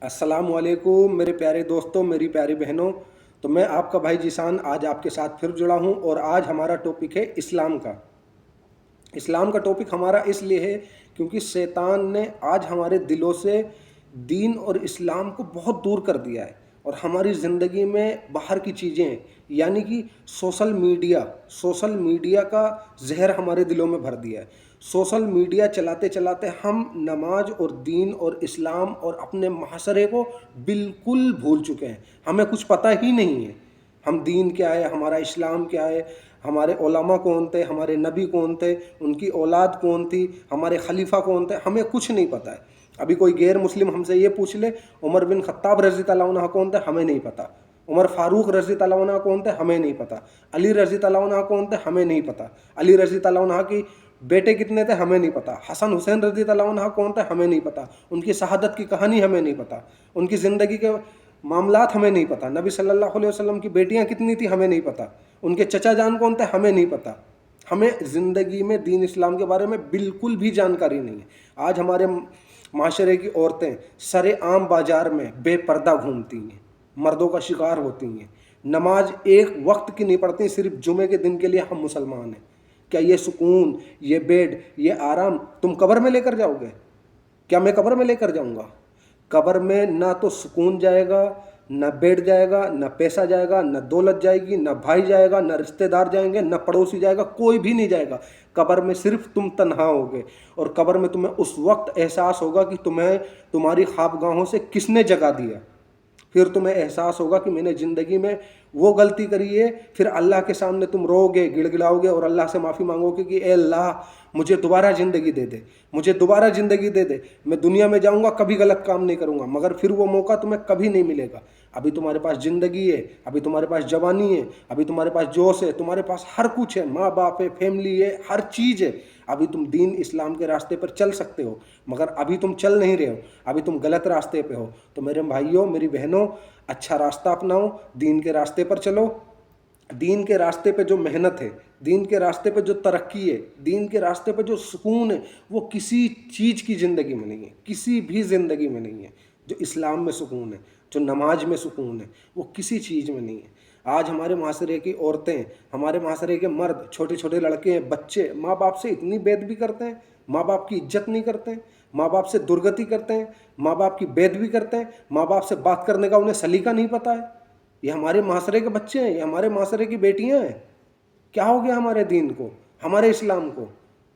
السلام علیکم میرے پیارے دوستوں، میری پیاری بہنوں۔ تو میں آپ کا بھائی ذیشان آج آپ کے ساتھ پھر جڑا ہوں، اور آج ہمارا ٹاپک ہے اسلام کا۔ اسلام کا ٹاپک ہمارا اس لیے ہے کیونکہ شیطان نے آج ہمارے دلوں سے دین اور اسلام کو بہت دور کر دیا ہے، اور ہماری زندگی میں باہر کی چیزیں یعنی کہ سوشل میڈیا کا زہر ہمارے دلوں میں بھر دیا ہے۔ سوشل میڈیا چلاتے چلاتے ہم نماز اور دین اور اسلام اور اپنے معاشرے کو بالکل بھول چکے ہیں، ہمیں کچھ پتہ ہی نہیں ہے۔ ہم دین کیا ہے، ہمارا اسلام کیا ہے، ہمارے علماء کون تھے، ہمارے نبی کون تھے، ان کی اولاد کون تھی، ہمارے خلیفہ کون تھے، ہمیں کچھ نہیں پتہ ہے۔ ابھی کوئی غیر مسلم ہم سے یہ پوچھ لے عمر بن خطاب رضی اللہ عنہ کون تھے، ہمیں نہیں پتہ۔ عمر فاروق رضی اللہ عنہ کون تھے، ہمیں نہیں پتہ۔ علی رضی اللہ عنہ کون تھے، ہمیں نہیں پتہ۔ علی رضی اللہ عنہ کی بیٹے کتنے تھے، ہمیں نہیں پتہ۔ حسن حسین رضی اللہ عنہ کون تھے، ہمیں نہیں پتہ۔ ان کی شہادت کی کہانی ہمیں نہیں پتہ، ان کی زندگی کے معاملات ہمیں نہیں پتہ۔ نبی صلی اللہ علیہ وسلم کی بیٹیاں کتنی تھیں، ہمیں نہیں پتہ۔ ان کے چچا جان کون تھے، ہمیں نہیں پتہ۔ ہمیں زندگی میں دین اسلام کے بارے میں بالکل بھی جانکاری نہیں ہے۔ آج ہمارے معاشرے کی عورتیں سر عام بازار میں بے پردہ گھومتی ہیں، مردوں کا شکار ہوتی ہیں، نماز ایک وقت کی نہیں پڑھتی، صرف جمعے کے دن کے لیے ہم مسلمان ہیں۔ کیا یہ سکون، یہ بیڈ، یہ آرام تم قبر میں لے کر جاؤ گے؟ کیا میں قبر میں لے کر جاؤں گا؟ قبر میں نہ تو سکون جائے گا، نہ بیڈ جائے گا، نہ پیسہ جائے گا، نہ دولت جائے گی، نہ بھائی جائے گا، نہ رشتہ دار جائیں گے، نہ پڑوسی جائے گا، کوئی بھی نہیں جائے گا۔ قبر میں صرف تم تنہا ہوگے، اور قبر میں تمہیں اس وقت احساس ہوگا کہ تمہیں تمہاری خوابگاہوں سے کس نے جگا دیا۔ پھر تمہیں احساس ہوگا کہ میں نے زندگی میں وہ غلطی کری ہے۔ پھر اللہ کے سامنے تم رو گے، گڑ گڑاؤ گے، اور اللہ سے معافی مانگو گے کہ اے اللہ مجھے دوبارہ زندگی دے دے، مجھے دوبارہ زندگی دے دے۔ میں دنیا میں جاؤں گا، کبھی غلط کام نہیں کروں گا، مگر پھر وہ موقع تمہیں کبھی نہیں ملے گا۔ ابھی تمہارے پاس زندگی ہے، ابھی تمہارے پاس جوانی ہے، ابھی تمہارے پاس جوش ہے، تمہارے پاس ہر کچھ ہے، ماں باپ ہے، فیملی ہے، ہر چیز ہے۔ ابھی تم دین اسلام کے راستے پر چل سکتے ہو، مگر ابھی تم چل نہیں رہے ہو، ابھی تم غلط راستے پہ ہو۔ تو میرے بھائیوں، میری بہنوں، اچھا راستہ اپناؤ، دین کے راستے پر چلو۔ دین کے راستے پہ جو محنت ہے، دین کے راستے پہ جو ترقی ہے، دین کے راستے پہ جو سکون ہے، وہ کسی چیز کی زندگی میں نہیں ہے، کسی بھی زندگی میں نہیں ہے۔ جو اسلام میں سکون ہے، جو نماز میں سکون ہے، وہ کسی چیز میں نہیں ہے۔ آج ہمارے معاشرے کی عورتیں، ہمارے معاشرے کے مرد، چھوٹے چھوٹے لڑکے ہیں، بچے ماں باپ سے اتنی بے ادبی کرتے ہیں، ماں باپ کی عزت نہیں کرتے ہیں، ماں باپ سے درگتی کرتے ہیں، ماں باپ کی بے ادبی کرتے ہیں، ماں باپ سے بات کرنے کا انہیں سلیقہ نہیں پتہ ہے۔ یہ ہمارے معاشرے کے بچے ہیں، یہ ہمارے معاشرے کی بیٹیاں ہیں۔ کیا ہو گیا ہمارے دین کو، ہمارے اسلام کو؟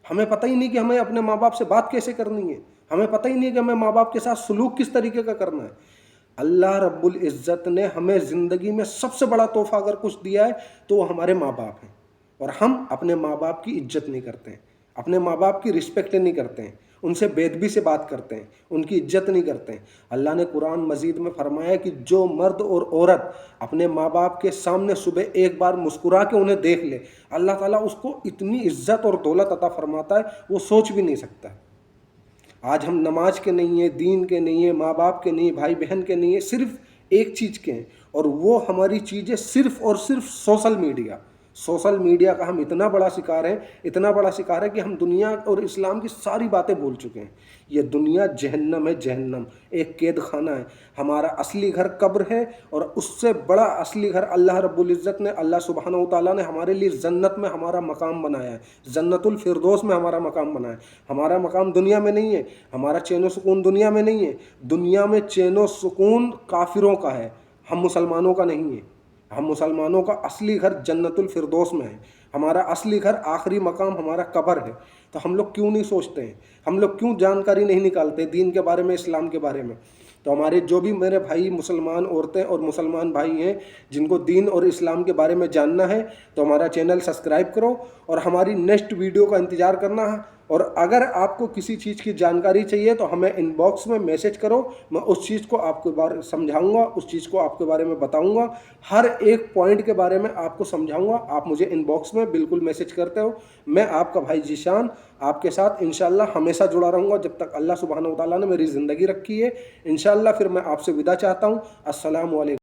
ہمیں پتہ ہی نہیں کہ ہمیں اپنے ماں باپ سے بات کیسے کرنی ہے، ہمیں پتہ ہی نہیں کہ ہمیں ماں باپ کے ساتھ سلوک کس طریقے کا کرنا ہے۔ اللہ رب العزت نے ہمیں زندگی میں سب سے بڑا تحفہ اگر کچھ دیا ہے تو وہ ہمارے ماں باپ ہیں، اور ہم اپنے ماں باپ کی عزت نہیں کرتے ہیں، اپنے ماں باپ کی رسپیکٹ نہیں کرتے ہیں، ان سے بے ادبی سے بات کرتے ہیں، ان کی عزت نہیں کرتے ہیں۔ اللہ نے قرآن مجید میں فرمایا کہ جو مرد اور عورت اپنے ماں باپ کے سامنے صبح ایک بار مسکرا کے انہیں دیکھ لے، اللہ تعالیٰ اس کو اتنی عزت اور دولت عطا فرماتا ہے وہ سوچ بھی نہیں سکتا۔ آج ہم نماز کے نہیں ہیں، دین کے نہیں ہیں، ماں باپ کے نہیں ہیں، بھائی بہن کے نہیں ہیں، صرف ایک چیز کے ہیں، اور وہ ہماری چیزیں صرف اور صرف سوشل میڈیا۔ سوشل میڈیا کا ہم اتنا بڑا شکار ہیں، اتنا بڑا شکار ہے کہ ہم دنیا اور اسلام کی ساری باتیں بھول چکے ہیں۔ یہ دنیا جہنم ہے، جہنم ایک قید خانہ ہے۔ ہمارا اصلی گھر قبر ہے، اور اس سے بڑا اصلی گھر اللہ رب العزت نے، اللہ سبحانہ و تعالیٰ نے ہمارے لیے جنت میں ہمارا مقام بنایا ہے، جنت الفردوس میں ہمارا مقام بنایا ہے۔ ہمارا مقام دنیا میں نہیں ہے، ہمارا چین و سکون دنیا میں نہیں ہے۔ دنیا میں چین و سکون کافروں کا ہے، ہم مسلمانوں کا نہیں ہے۔ ہم مسلمانوں کا اصلی گھر جنت الفردوس میں ہے، ہمارا اصلی گھر، آخری مقام ہمارا قبر ہے۔ تو ہم لوگ کیوں نہیں سوچتے ہیں، ہم لوگ کیوں جانکاری نہیں نکالتے دین کے بارے میں، اسلام کے بارے میں؟ تو ہمارے جو بھی میرے بھائی مسلمان عورتیں اور مسلمان بھائی ہیں جن کو دین اور اسلام کے بارے میں جاننا ہے، تو ہمارا چینل سبسکرائب کرو، اور ہماری نیکسٹ ویڈیو کا انتظار کرنا ہے۔ اور اگر آپ کو کسی چیز کی جانکاری چاہیے تو ہمیں ان باکس میں میسج کرو، میں اس چیز کو آپ کے بارے سمجھاؤں گا، اس چیز کو آپ کے بارے میں بتاؤں گا، ہر ایک پوائنٹ کے بارے میں آپ کو سمجھاؤں گا۔ آپ مجھے ان باکس میں بالکل میسج کرتے ہو، میں آپ کا بھائی ذیشان آپ کے ساتھ انشاءاللہ ہمیشہ جڑا رہوں گا جب تک اللہ سبحانہ و تعالیٰ نے میری زندگی رکھی ہے۔ انشاءاللہ پھر میں آپ سے وداع چاہتا ہوں۔ السلام علیکم۔